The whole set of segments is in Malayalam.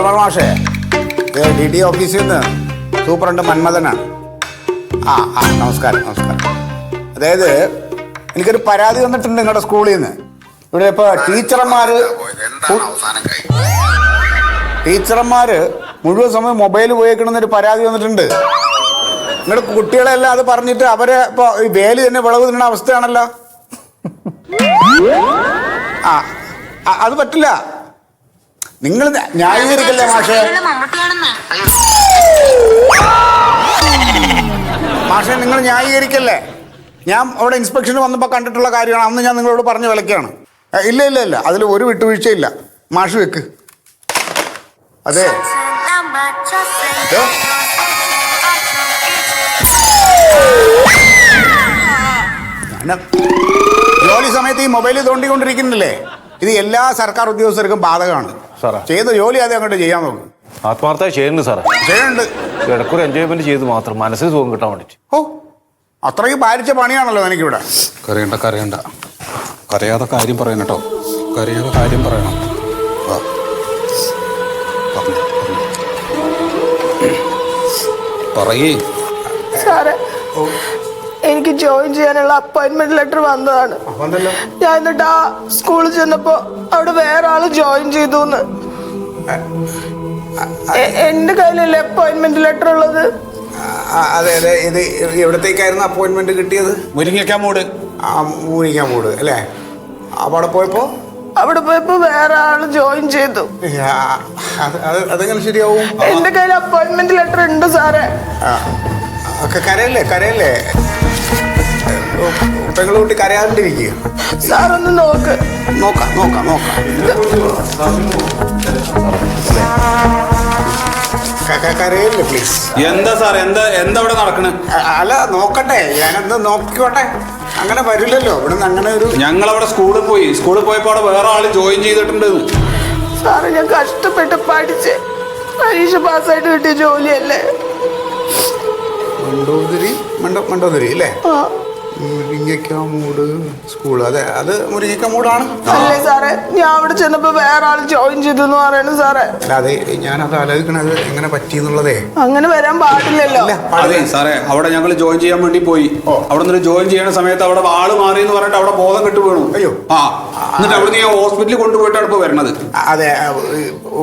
ശ്രീകുമാർ മാഷേ, DD ഓഫീസിൽ നിന്ന് സൂപ്രണ്ട് മന്മഥനാണ്. നമസ്കാരം. അതായത് എനിക്കൊരു പരാതി വന്നിട്ടുണ്ട് നിങ്ങളുടെ സ്കൂളിൽ നിന്ന്. ഇവിടെ ഇപ്പോൾ ടീച്ചർമാര് മുഴുവൻ സമയം മൊബൈൽ ഉപയോഗിക്കണമെന്നൊരു പരാതി വന്നിട്ടുണ്ട്. നിങ്ങളുടെ കുട്ടികളെല്ലാം അത് പറഞ്ഞിട്ട് അവരെ ഇപ്പോൾ ഈ വേല് തന്നെ വിളവ് തിന്നുന്ന അവസ്ഥയാണല്ലോ. അത് പറ്റില്ല. നിങ്ങൾ ന്യായീകരിക്കല്ലേ മാഷേ? നിങ്ങൾ ന്യായീകരിക്കല്ലേ? ഞാൻ അവിടെ ഇൻസ്പെക്ഷന് വന്നപ്പോൾ കണ്ടിട്ടുള്ള കാര്യമാണ്. അന്ന് ഞാൻ നിങ്ങളോട് പറഞ്ഞു വിലക്കാണ്. ഇല്ല അതിൽ ഒരു വിട്ടുവീഴ്ചയില്ല. മാഷ് വെക്ക്. അതെ, ജോലി സമയത്ത് ഈ മൊബൈൽ തോണ്ടിക്കൊണ്ടിരിക്കുന്നില്ലേ, ഇത് എല്ലാ സർക്കാർ ഉദ്യോഗസ്ഥർക്കും ബാധകമാണ്. ചെയ്ത ജോലി ആദ്യം അങ്ങോട്ട് ചെയ്യാൻ നോക്കും. ആത്മാർത്ഥമായി ചെയ്യുന്നുണ്ട് സാറേ. ചെയ്യുന്നുണ്ട്. ഇടയ്ക്കൊരു എൻജോയ്മെന്റ് ചെയ്ത് മാത്രം മനസ്സിന് സുഖം കിട്ടാൻ വേണ്ടിട്ട്. അത്രയ്ക്ക് ഭാരിച്ച പണിയാണല്ലോ എനിക്കിവിടെ. കരയണ്ട. കരയാതെ കാര്യം പറയണം കേട്ടോ. കരയാതെ കാര്യം പറയണം. പറയേ സാറേ, എനിക്ക് ജോയിൻ ചെയ്യാനുള്ള അപ്പോയിന്റ്മെന്റ് ലെറ്റർ വന്നതാണ്. ഞാൻ എന്നിട്ട് ആ സ്കൂളിൽ ചെന്നപ്പോ അവിടെ വേറെ ആള് ജോയിൻ ചെയ്തു. എന്റെ കയ്യിലല്ലേ അപ്പോയിന്റ്മെന്റ് ലെറ്റർ ഉള്ളത്? അതെ, ഇത് എവിടത്തേക്കായിരുന്നു അപ്പോയിന്റ്മെന്റ് കിട്ടിയത്? മുരിങ്ങക്കാമൂട് അല്ലേ? അവിടെ പോയപ്പോ വേറെ ആള് ജോയിൻ ചെയ്തു. അതെങ്ങനെ ശരിയാവും? എന്റെ കയ്യിൽ അപ്പോയിന്റ്മെന്റ് ലെറ്റർ ഉണ്ട് സാറേ. കരയല്ലേ പെങ്ങളുട്ടി, കരയാണ്ടിരിക്കുക. സാറൊന്ന് നോക്കാം. കരയല്ലേ പ്ലീസ്. എന്താ സാർ, എന്താ ഇവിടെ നടക്കണേ? അല്ല, നോക്കട്ടെ, ഞാനൊന്ന് നോക്കിക്കോട്ടെ. അങ്ങനെ വരില്ലല്ലോ ഇവിടുന്ന്. അങ്ങനെ ഒരു ഞങ്ങളവിടെ സ്കൂളിൽ പോയപ്പോ അവിടെ വേറെ ആള് ജോയിൻ ചെയ്തിട്ടുണ്ട്. സാറ്, ഞാൻ കഷ്ടപ്പെട്ട് പഠിച്ച് പരീക്ഷ പാസ്സായിട്ട് കിട്ടിയ ജോലിയല്ലേ. മണ്ടോദരി അല്ലേ? മുരിങ്ങക്കാമൂട് സ്കൂൾ. അത് മുരിങ്ങക്കാമൂടാണ്. അല്ലേ സാറേ? ഞാൻ അവിടെ ചെന്നപ്പോ വേറെ ആള് ജോയിൻ ചെയ്തു എന്ന് പറയണു സാറേ. അതെ, ഞാനത് ആലോചിക്കണത് എങ്ങനെ പറ്റിയെന്നുള്ളതേ. അങ്ങനെ വരാൻ പാടില്ലല്ലോ. അതെ സാറേ, അവിടെ ഞങ്ങൾ ജോയിൻ ചെയ്യാൻ വേണ്ടി പോയി. അവിടെ നിന്ന് ജോയിൻ ചെയ്യുന്ന സമയത്ത് അവിടെ ആള് മാറി എന്ന് പറഞ്ഞിട്ട് അവിടെ ബോധം കെട്ട് വീണു. അയ്യോ. എന്നിട്ട് അവിടെ ഞാൻ ഹോസ്പിറ്റലിൽ കൊണ്ടുപോയിട്ടാണ് ഇപ്പൊ വരണത്. അതെ,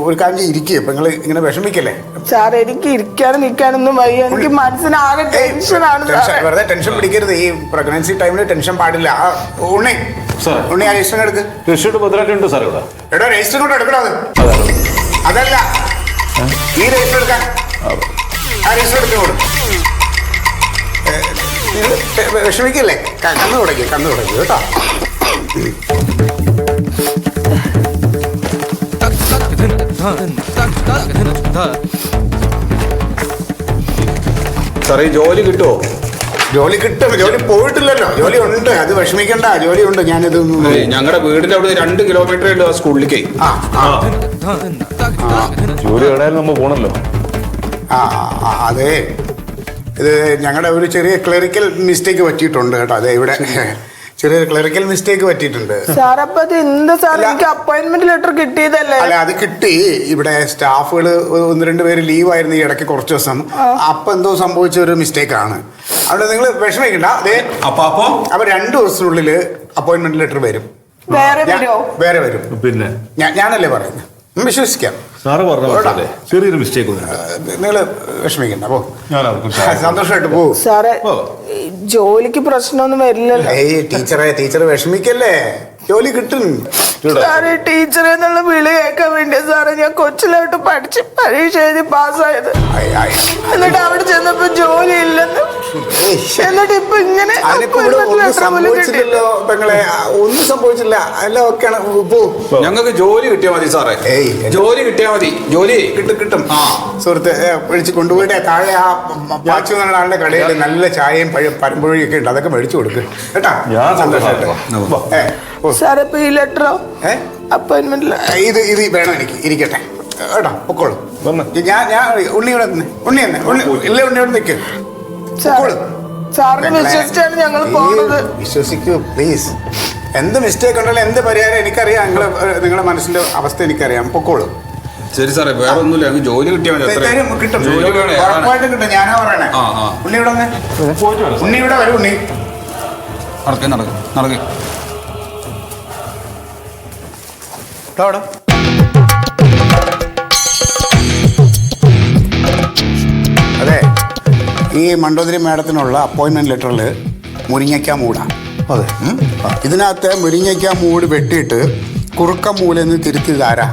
ഒരു കാര്യം ഇരിക്കുക. ഇപ്പൊ നിങ്ങൾ ഇങ്ങനെ വിഷമിക്കല്ലേ സാറേ? എനിക്ക് ഇരിക്കാനും നിൽക്കാനൊന്നും വയ്യ. എനിക്ക് മനസ്സിനാകെ ടെൻഷനാണ്. വെറുതെ ടെൻഷൻ പിടിക്കരുത്. ഈ പ്രഗ്നൻസി ടൈമിൽ ടെൻഷൻ പാടില്ല. ഉണ്ണി ആ രജിസ്റ്റർ എടുക്ക്. ഭദ്രമായിട്ടുണ്ട് സാർ ഇവിടെ. രജിസ്റ്റർ കൊണ്ട് എടുക്കണോ? അതല്ല, ഈ രജിസ്റ്റർ എടുക്കാൻ. ആ രജിസ്റ്റർ എടുക്കോട്. വിഷമിക്കല്ലേ? കണ്ണു തുടങ്ങി കേട്ടോ. സാറേ, ജോലി കിട്ടുമോ? ജോലി കിട്ടും. ജോലി പോയിട്ടില്ലല്ലോ. ജോലി ഉണ്ട്. അത് വിഷമിക്കണ്ട. ജോലി ഉണ്ട്. ഞാനിത് ഞങ്ങളുടെ വീടിന്റെ അവിടെ 2 കിലോമീറ്റർ ഉണ്ട് ആ സ്കൂളിലേക്ക്. ജോലി എവിടെയാലും നമ്മൾ പോണല്ലോ. അതെ, ഇത് ഞങ്ങളുടെ ഒരു ചെറിയ ക്ലറിക്കൽ മിസ്റ്റേക്ക് പറ്റിയിട്ടുണ്ട് കേട്ടോ. അതെ, ഇവിടെ ചെറിയൊരു ക്ലറിക്കൽ മിസ്റ്റേക്ക് പറ്റിയിട്ടുണ്ട്. എനിക്ക് അപ്പോയിന്റ്മെന്റ് ലെറ്റർ കിട്ടിയതല്ലേ? അല്ല, അത് കിട്ടി. ഇവിടെ സ്റ്റാഫുകൾ 1-2 പേര് ലീവായിരുന്നു ഈ ഇടയ്ക്ക് കുറച്ച് ദിവസം. അപ്പൊ എന്തോ സംഭവിച്ച ഒരു മിസ്റ്റേക്കാണ്. അവിടെ നിങ്ങൾ വിഷമിക്കണ്ട. അതെ, അപ്പൊ 2 ദിവസത്തിനുള്ളിൽ അപ്പോയിന്റ്മെന്റ് ലെറ്റർ വരും. വേറെ വരും. പിന്നെ ഞാനല്ലേ പറയുന്നത്, വിശ്വസിക്കാം. സാറ് പറഞ്ഞ ചെറിയൊരു മിസ്റ്റേക്ക്. നിങ്ങൾ വിഷമിക്കണ്ട. അപ്പോ സന്തോഷമായിട്ട് പോകും സാറേ. ജോലിക്ക് പ്രശ്നമൊന്നും വരില്ലല്ലോ. ടീച്ചർ വിഷമിക്കല്ലേ, ജോലി കിട്ടും. സാറേ, ടീച്ചർ എന്നുള്ള വിളി കേൾക്കാൻ വേണ്ടിയാ സാറേ ഞാൻ കൊച്ചിലോട്ട് പഠിച്ച് പരീക്ഷ എഴുതി പാസ്സായത്. എന്നിട്ട് അവിടെ ചെന്നപ്പോ ജോലി ഇല്ലെന്ന്. എന്നിട്ട് ഇപ്പൊ ഇങ്ങനെ സംഭവിച്ചില്ലല്ലോ പെങ്ങളെ, ഒന്നും സംഭവിച്ചില്ല. എല്ലാം ഒക്കെയാണ്. ഞങ്ങൾക്ക് ജോലി കിട്ടിയാൽ മതി സാറേ. ജോലി കിട്ടിയാൽ മതി. ജോലി കിട്ടും. സുഹൃത്ത് വിളിച്ച് കൊണ്ടുപോയിട്ട് താഴെ ആ പാച്ചു ആളുടെ കടയിൽ നല്ല ചായയും പരമ്പൊഴിയൊക്കെ ഉണ്ട്. അതൊക്കെ മേടിച്ചു കൊടുക്കും കേട്ടാ. സാറേ, ഇപ്പൊ ഈ ലെറ്ററോ അപ്പോയിന്റ്മെന്റ് ഇത് വേണം എനിക്ക്. ഇരിക്കട്ടെ കേട്ടോ, പൊക്കോളൂ. ഞാൻ ഉണ്ണിയോടെ ഉണ്ണിയോട് നിൽക്ക്. വിശ്വസിക്കൂ പ്ലീസ്. എന്ത് മിസ്റ്റേക്ക് ഉണ്ടല്ലോ, എന്ത് പരിഹാരം എനിക്കറിയാം. നിങ്ങളുടെ മനസ്സിന്റെ അവസ്ഥ എനിക്കറിയാം. പൊക്കോളൂ. ശരി സാറേ, വേറെ ഒന്നുമില്ല, ഞങ്ങൾക്ക് ജോലി കിട്ടിയാൽ മതി. അത്രേ. തരും, കിട്ടും. ജോലി വേണേ. ഉറപ്പായിട്ടും കിട്ടും. ഞാനാ പറയണേ. ഉണ്ണി ഇവിടെ വന്നേ. ഉണ്ണി ഇവിടെ വരും. ഉണ്ണി നടക്ക്. അവിടെ അതെ, ഈ മണ്ടോദരി മാഡത്തിനുള്ള അപ്പോയിൻമെന്റ് ലെറ്ററിൽ മുരിങ്ങയ്ക്ക മൂടാം. അതെ. ഇതിനകത്ത് മുരിങ്ങയ്ക്ക മൂട് വെട്ടിയിട്ട് കുറുക്കം മൂലെന്ന് തിരുത്തിയത് ആരാ?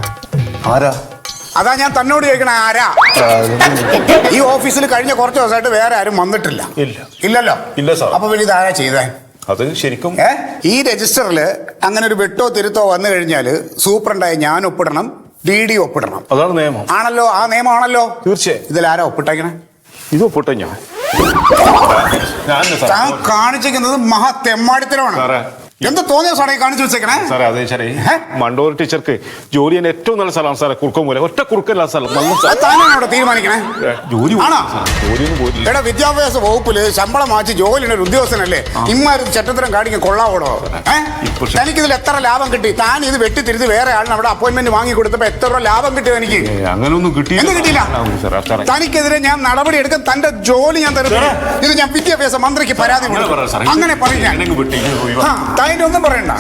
അതാ ഞാൻ തന്നോട് ചോദിക്കണ ആരാ? ഈ ഓഫീസിൽ കഴിഞ്ഞ കുറച്ച് ദിവസമായിട്ട് വേറെ ആരും വന്നിട്ടില്ല. ഇല്ലല്ലോ. ഇല്ല സാർ. അപ്പൊ പിന്നെ ഇതാരാ ചെയ്തേ? അത് ശരിക്കും ഈ രജിസ്റ്ററിൽ അങ്ങനെ ഒരു വെട്ടോ തിരുത്തോ വന്നു കഴിഞ്ഞാൽ സൂപ്രണ്ടായി ഞാൻ ഒപ്പിടണം, DD ഒപ്പിടണം. അതാണ് നിയമം. ആണല്ലോ, ആ നിയമമാണല്ലോ. തീർച്ചയായും. ഇതിലാരാ ഒപ്പിട്ടേക്കണേ? ഇത് ഒപ്പിട്ട ഞാൻ താൻ കാണിച്ചിരിക്കുന്നത് മഹാ തെമ്മാടിത്തരമാണ്. സാറേ, എന്ത് തോന്നിയ സാറേ കാണിച്ചു വെച്ചേക്കണേ? സാറേ അതെ സാറേ, മണ്ടോർ ടീച്ചർക്ക് ജോലി ചെയ്യാൻ ഏറ്റവും നല്ല സ്ഥലമാണ് സാറേ കുറുക്കമൂല. ഒറ്റ കുറുക്കല്ല സ്ഥലം. നല്ല താനാണ് അവിടെ തീരുമാനിക്കണേ? ജോലി ആണോ? ജോലിയൊന്നും പോയില്ല. എടാ, വിദ്യാഭ്യാസ വകുപ്പില് ശമ്പളം മാറ്റി ജോലിയുടെ ഒരു ഉദ്യോഗസ്ഥനല്ലേ? ഇമ്മാര് ചട്ടത്തരം കാണിക്കാൻ കൊള്ളാവോടോ? തനിക്കിതിൽ എത്ര ലാഭം കിട്ടി? താൻ ഇത് വെട്ടിത്തിരുത്തി വേറെ ആളിന് അവിടെ അപ്പോയിന്റ്മെന്റ് വാങ്ങി കൊടുത്തപ്പോ എത്ര രൂപ ലാഭം കിട്ടി തനിക്ക്? അങ്ങനെയൊന്നും കിട്ടിയില്ല. തനിക്കെതിരെ ഞാൻ നടപടി എടുക്കാൻ തന്റെ ജോലി ഞാൻ തരുന്നു. ഇത് ഞാൻ വിദ്യാഭ്യാസ മന്ത്രിക്ക് പരാതി കൊടുക്കും. അങ്ങനെ പറയാ ഒന്നും പറയണ്ട.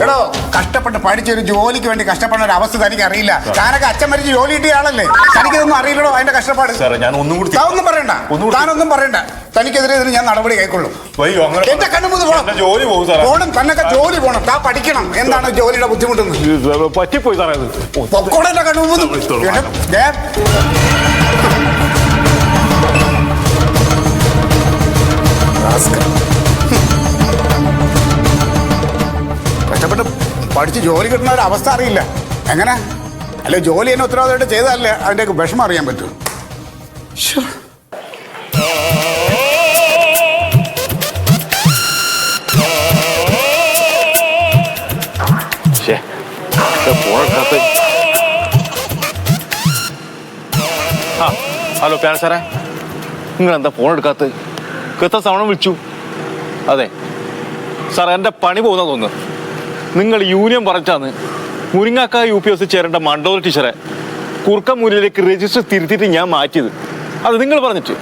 എടോ, കഷ്ടപ്പെട്ട് പഠിച്ചൊരു ജോലിക്ക് വേണ്ടി കഷ്ടപ്പെടുന്ന ഒരു അവസ്ഥ തനിക്ക് അറിയില്ല. താനൊക്കെ അച്ഛൻ മരിച്ച് ജോലി കിട്ടിയ ആളല്ലേ? തനിക്കിതൊന്നും അറിയില്ലടോ അതിന്റെ കഷ്ടപ്പാട്. ഒന്നും പറയണ്ട, താനൊന്നും പറയണ്ട. തനിക്കെതിരെ ഇതിന് ഞാൻ നടപടി കൈക്കൊള്ളും. എന്റെ കണ്ണുമുന്ന് പോണം. തന്നൊക്കെ ജോലി പോണം. താ പഠിക്കണം എന്താണ് ജോലിയുടെ ബുദ്ധിമുട്ടെന്ന്. പറ്റിപ്പോയി സാറേ. പൊക്കോടെ എന്റെ കണ്ണുമുന്ന്. കഷ്ടപ്പെട്ട് പഠിച്ച് ജോലി കിട്ടുന്ന ഒരു അവസ്ഥ അറിയില്ല. എങ്ങനെ അല്ലെ ജോലി തന്നെ ഉത്തരവാദിത്തമായിട്ട് ചെയ്താലല്ലേ അതിൻ്റെ വിഷമം അറിയാൻ പറ്റൂ. ഹലോ പ്യാർ സാറേ, നിങ്ങൾ എന്താ ഫോൺ എടുക്കാത്ത? എത്ര തവണ വിളിച്ചു? അതെ സാർ, എൻ്റെ പണി പോകുന്ന തോന്നുന്നു. നിങ്ങൾ യൂണിയൻ പറഞ്ഞാന്ന് മുരിങ്ങാക്ക UPS ചേരേണ്ട മണ്ടോദരി ടീച്ചറെ കുറുക്കമൂലിലേക്ക് രജിസ്റ്റർ തിരുത്തിയിട്ട് ഞാൻ മാറ്റിയത്. അത് നിങ്ങൾ പറഞ്ഞിട്ട്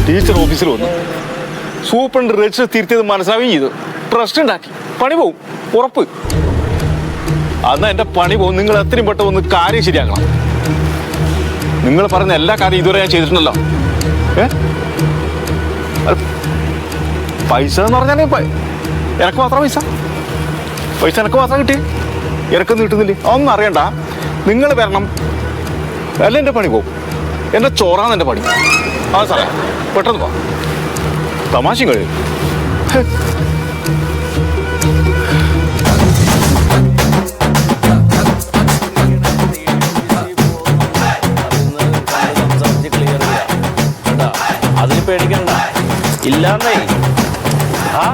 ടീച്ചർ ഓഫീസിൽ വന്നു. സൂപ്രണ്ട് രജിസ്റ്റർ തിരുത്തിയത് മനസ്സിലാവുകയും ചെയ്തു. ട്രസ്റ്റ് ഉണ്ടാക്കി. പണി പോവും, ഉറപ്പ്. അന്നാ എൻ്റെ പണി പോകും. നിങ്ങൾ എത്രയും പെട്ടെന്ന് ഒന്ന് കാര്യം ശരിയാക്കണം. നിങ്ങൾ പറയുന്ന എല്ലാ കാര്യം ഇതുവരെ ഞാൻ ചെയ്തിട്ടുണ്ടല്ലോ. പൈസ എന്ന് പറഞ്ഞാൽ എനക്ക് മാത്രം പൈസ എനക്ക് മാത്രം കിട്ടി, എനക്കൊന്നും കിട്ടുന്നില്ലേ? ഒന്നും അറിയണ്ട. നിങ്ങൾ വരണം, അല്ല എൻ്റെ പണി പോകും. എൻ്റെ ചോറാന്ന് എൻ്റെ പണി. ആ സാറേ, പെട്ടെന്ന് പോ. തമാശയും കഴിയും. അതിന് പേടിക്കണ്ട, ഇല്ലാന്നേ. ആ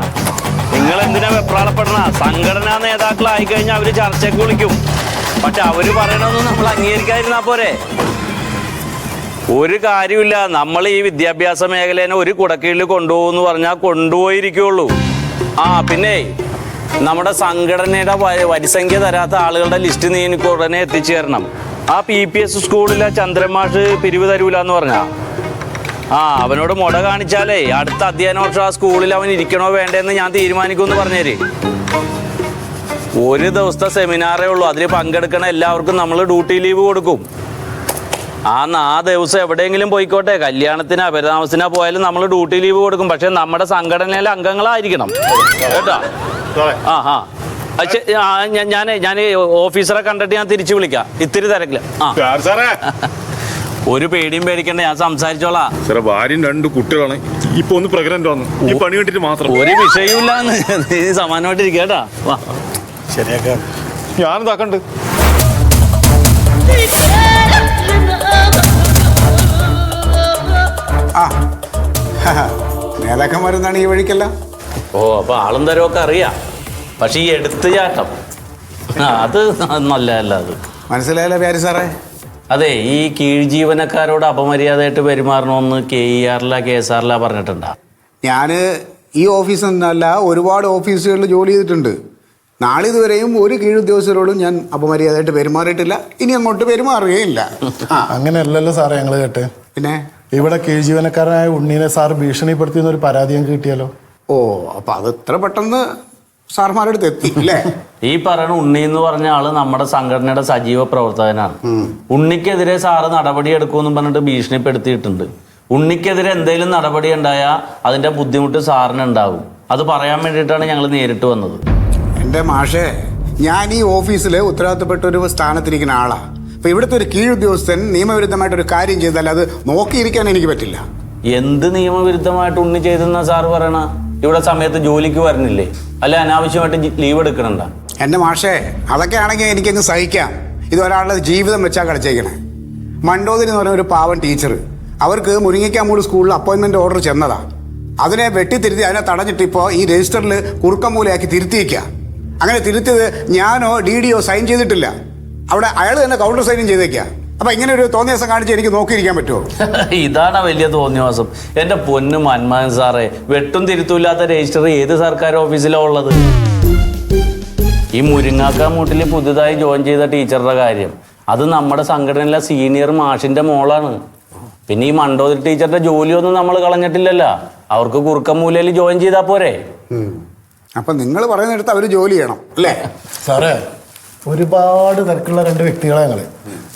നിങ്ങൾ എന്തിനാ വെപ്രാളപ്പെടണ? സംഘടനാ നേതാക്കളായി കഴിഞ്ഞാൽ അവര് ചർച്ചയ്ക്ക് വിളിക്കും. പക്ഷെ അവര് പറയണമെന്ന് നമ്മൾ അംഗീകരിക്കാതിരുന്നാ പോരെ? ഒരു കാര്യമില്ല. നമ്മൾ ഈ വിദ്യാഭ്യാസ മേഖലേനെ ഒരു കുടക്കീഴിൽ കൊണ്ടുപോകുമെന്ന് പറഞ്ഞാൽ കൊണ്ടുപോയിരിക്കുള്ളൂ. ആ പിന്നെ നമ്മുടെ സംഘടനയുടെ വരിസംഖ്യ തരാത്ത ആളുകളുടെ ലിസ്റ്റ് നീ എനിക്ക് ഉടനെ എത്തിച്ചേരണം. ആ PPS സ്കൂളിലെ ചന്ദ്രമാഷ് പിരിവ് തരൂല എന്ന് പറഞ്ഞാ അവനോട് മുട കാണിച്ചാലേ അടുത്ത അധ്യയന വർഷം ആ സ്കൂളിൽ അവൻ ഇരിക്കണോ വേണ്ടെന്ന് ഞാൻ തീരുമാനിക്കുമെന്ന് പറഞ്ഞേര്. ഒരു ദിവസത്തെ സെമിനാറേ ഉള്ളൂ. അതിൽ പങ്കെടുക്കണ എല്ലാവർക്കും നമ്മൾ ഡ്യൂട്ടി ലീവ് കൊടുക്കും. ആ ദിവസം എവിടെയെങ്കിലും പോയിക്കോട്ടെ, കല്യാണത്തിനാ പെരുതാമസത്തിനാ പോയാലും നമ്മൾ ഡ്യൂട്ടി ലീവ് കൊടുക്കും. പക്ഷെ നമ്മുടെ സംഘടനയിലെ അംഗങ്ങളായിരിക്കണം കേട്ടോ. ഞാൻ ഓഫീസറെ കണ്ടിട്ട് ഞാൻ തിരിച്ചു വിളിക്കാം. ഇത്തിരി തിരക്കില്ല. ഒരു പേടിയും പേടിക്കണ്ട, ഞാൻ സംസാരിച്ചോളാം. സാറേ, ഭാര്യയും 2 കുട്ടികളാണ്. ഇപ്പൊ ഒന്ന് പ്രഗ്നന്റ് വന്നു. ഈ പണി കിട്ടിട്ട് മാത്രം ഒരു വിഷയമില്ലാന്ന് നീ സമാനമായിട്ട് ഇരിക്കേട്ടാ. വാ, ശരിയാക്കാം. ഞാനിതാക്കണ്ട്. നേതാക്കന്മാരെന്താണ് ഈ വഴിക്കല്ല? അപ്പൊ ആളും തരമൊക്കെ അറിയാം. പക്ഷെ ഈ എടുത്തു ചാട്ടം അത് നല്ലതല്ല. അത് മനസ്സിലായല്ലോ പ്യാരി സാറേ. അതെ, ഈ കീഴ് ജീവനക്കാരോട് അപമര്യാദയായിട്ട് പെരുമാറണമെന്ന് KER KSR പറഞ്ഞിട്ടുണ്ടാ? ഞാൻ ഈ ഓഫീസ് എന്നല്ല ഒരുപാട് ഓഫീസുകളിൽ ജോലി ചെയ്തിട്ടുണ്ട്. നാളിതുവരെയും ഒരു കീഴുദ്യോഗസ്ഥരോടും ഞാൻ അപമര്യാദയായിട്ട് പെരുമാറിയിട്ടില്ല, ഇനി അങ്ങോട്ട് പെരുമാറുകയില്ല. അങ്ങനെയല്ലല്ലോ സാറേ ഞങ്ങൾ കേട്ടെ. പിന്നെ ഇവിടെ കീഴ് ജീവനക്കാരനായ ഉണ്ണീനെ സാർ ഭീഷണിപ്പെടുത്തിയെന്നൊരു പരാതി ഞങ്ങൾക്ക് കിട്ടിയാലോ? ഓ, അപ്പൊ അത് ഇത്ര പെട്ടെന്ന് സാർമാരുടെ അടുത്ത് എത്തി അല്ലേ? ഈ പറയുന്ന ഉണ്ണി എന്ന് പറഞ്ഞ ആള് നമ്മുടെ സംഘടനയുടെ സജീവ പ്രവർത്തകനാണ്. ഉണ്ണിക്കെതിരെ സാറ് നടപടി എടുക്കുമെന്ന് പറഞ്ഞിട്ട് ഭീഷണിപ്പെടുത്തിയിട്ടുണ്ട്. ഉണ്ണിക്കെതിരെ എന്തെങ്കിലും നടപടി ഉണ്ടായാൽ അതിന്റെ ബുദ്ധിമുട്ട് സാറിന് ഉണ്ടാവും. അത് പറയാൻ വേണ്ടിയിട്ടാണ് ഞങ്ങൾ നേരിട്ട് വന്നത്. എൻ്റെ മാഷേ, ഞാൻ ഈ ഓഫീസിൽ ഉത്തരവാദിത്തപ്പെട്ട ഒരു സ്ഥാനത്തിരിക്കുന്ന ആളാണ്. അപ്പൊ ഇവിടുത്തെ ഒരു കീഴുദ്യോഗസ്ഥൻ നിയമവിരുദ്ധമായിട്ടൊരു കാര്യം ചെയ്താൽ അത് നോക്കിയിരിക്കാൻ എനിക്ക് പറ്റില്ല. എന്ത് നിയമവിരുദ്ധമായിട്ട് ഉണ്ണി ചെയ്തെന്നാ സാറ് പറയണ? ഇവിടെ സമയത്ത് ജോലിക്ക് വരണില്ലേ? അല്ലെ അനാവശ്യമായിട്ട് ലീവ് എടുക്കണണ്ട? എൻ്റെ മാഷേ, അതൊക്കെ ആണെങ്കിൽ എനിക്കങ്ങ് സഹിക്കാം. ഇത് ഒരാളുടെ ജീവിതം വെച്ചാൽ കളിച്ചേക്കണേ. മണ്ടോതിരി എന്ന് പറഞ്ഞ ഒരു പാവൻ ടീച്ചർ, അവർക്ക് മുരിങ്ങയ്ക്കാമൂട് സ്കൂളിൽ അപ്പോയിൻമെന്റ് ഓർഡർ ചെന്നതാ. അതിനെ വെട്ടിത്തിരുത്തി അതിനെ തടഞ്ഞിട്ട് ഇപ്പോൾ ഈ രജിസ്റ്ററിൽ കുറുക്കമൂലയാക്കി തിരുത്തിയിരിക്കുക. അങ്ങനെ തിരുത്തിയത് ഞാനോ DDO സൈൻ ചെയ്തിട്ടില്ല. അവിടെ അയാൾ തന്നെ കൗണ്ടർ സൈനും ചെയ്തേക്കുക. അപ്പൊ ഇങ്ങനെ ഒരു തോന്നിയാസം കാണിച്ച് എനിക്ക് നോക്കിയിരിക്കാൻ പറ്റുമോ? ഇതാണ് വലിയ തോന്നിയാസം. എന്റെ പൊന്നു മന്മോഹൻ സാറേ, വെട്ടും തിരുത്തൂല്ലാത്ത രജിസ്റ്റർ ഏത് സർക്കാർ ഓഫീസിലാണ് ഉള്ളത്? ഈ മുരിങ്ങാക്കാമൂട്ടിൽ പുതുതായി ജോയിൻ ചെയ്ത ടീച്ചറുടെ കാര്യം, അത് നമ്മുടെ സംഘടനയിലെ സീനിയർ മാഷിന്റെ മോളാണ്. പിന്നെ ഈ മണ്ടോതിരി ടീച്ചറുടെ ജോലിയൊന്നും നമ്മൾ കളഞ്ഞിട്ടില്ലല്ലോ. അവർക്ക് കുറുക്കമൂലയിൽ ജോയിൻ ചെയ്താൽ പോരെ? അപ്പൊ നിങ്ങൾ പറയുന്നിടത്ത് അവർ ജോലി ചെയ്യണം അല്ലേ? സാറേ, ഒരുപാട് തിരക്കുള്ള രണ്ട് വ്യക്തികളെ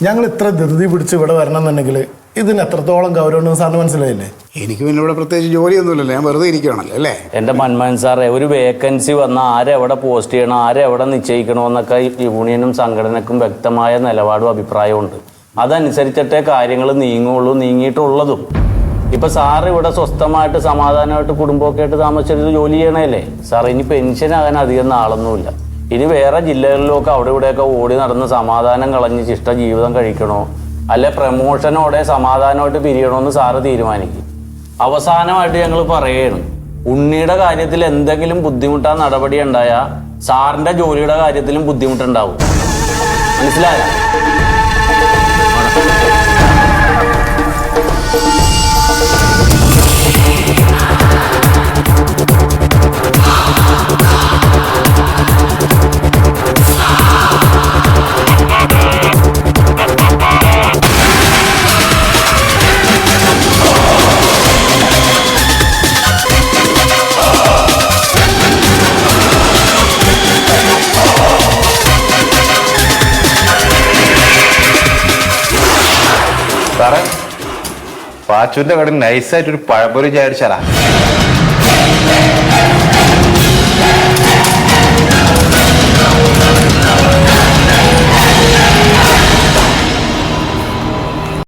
ഞങ്ങൾ ഇത്ര ധൃതി പിടിച്ച് ഇവിടെ വരണം എന്നുണ്ടെങ്കിൽ ഇതിന് എത്രത്തോളം ഗൗരവമുണ്ടെന്ന് സാറിന് മനസ്സിലായില്ലേ? എനിക്ക് പിന്നെ ഇവിടെ പ്രത്യേകിച്ച് ജോലിയൊന്നുമില്ലല്ലോ, ഞാൻ വെറുതെ ഇരിക്കുകയാണല്ലോ അല്ലേ? എൻ്റെ മന്മോഹൻ സാറേ, ഒരു വേക്കൻസി വന്നാൽ ആരെവിടെ പോസ്റ്റ് ചെയ്യണം, ആരെവിടെ നിശ്ചയിക്കണമെന്നൊക്കെ യൂണിയനും സംഘടനക്കും വ്യക്തമായ നിലപാടും അഭിപ്രായവും ഉണ്ട്. അതനുസരിച്ചിട്ടേ കാര്യങ്ങൾ നീങ്ങുള്ളൂ, നീങ്ങിയിട്ടുള്ളതും. ഇപ്പൊ സാറ് ഇവിടെ സ്വസ്ഥമായിട്ട് സമാധാനമായിട്ട് കുടുംബമൊക്കെ ആയിട്ട് താമസിച്ചിട്ട് ജോലി ചെയ്യണല്ലേ സാർ? ഇനി പെൻഷനാകാൻ അധികം നാളൊന്നുമില്ല. ഇനി വേറെ ജില്ലകളിലൊക്കെ അവിടെ ഇവിടെയൊക്കെ ഓടി നടന്ന് സമാധാനം കളഞ്ഞ് ശിഷ്ട ജീവിതം കഴിക്കണോ, അല്ലെ പ്രമോഷനോടെ സമാധാനമായിട്ട് പിരിയണമെന്ന് സാറ് തീരുമാനിക്കും. അവസാനമായിട്ട് ഞങ്ങൾ പറയുകയാണ്, ഉണ്ണിയുടെ കാര്യത്തിൽ എന്തെങ്കിലും ബുദ്ധിമുട്ടാ നടപടി ഉണ്ടായാൽ സാറിന്റെ ജോലിയുടെ കാര്യത്തിലും ബുദ്ധിമുട്ടുണ്ടാവും. മനസ്സിലായോ? സാറേ, പാച്ചുവിന്റെ കടയിൽ നൈസായിട്ടൊരു പഴംപൊരി വിചാരിച്ചാലാ.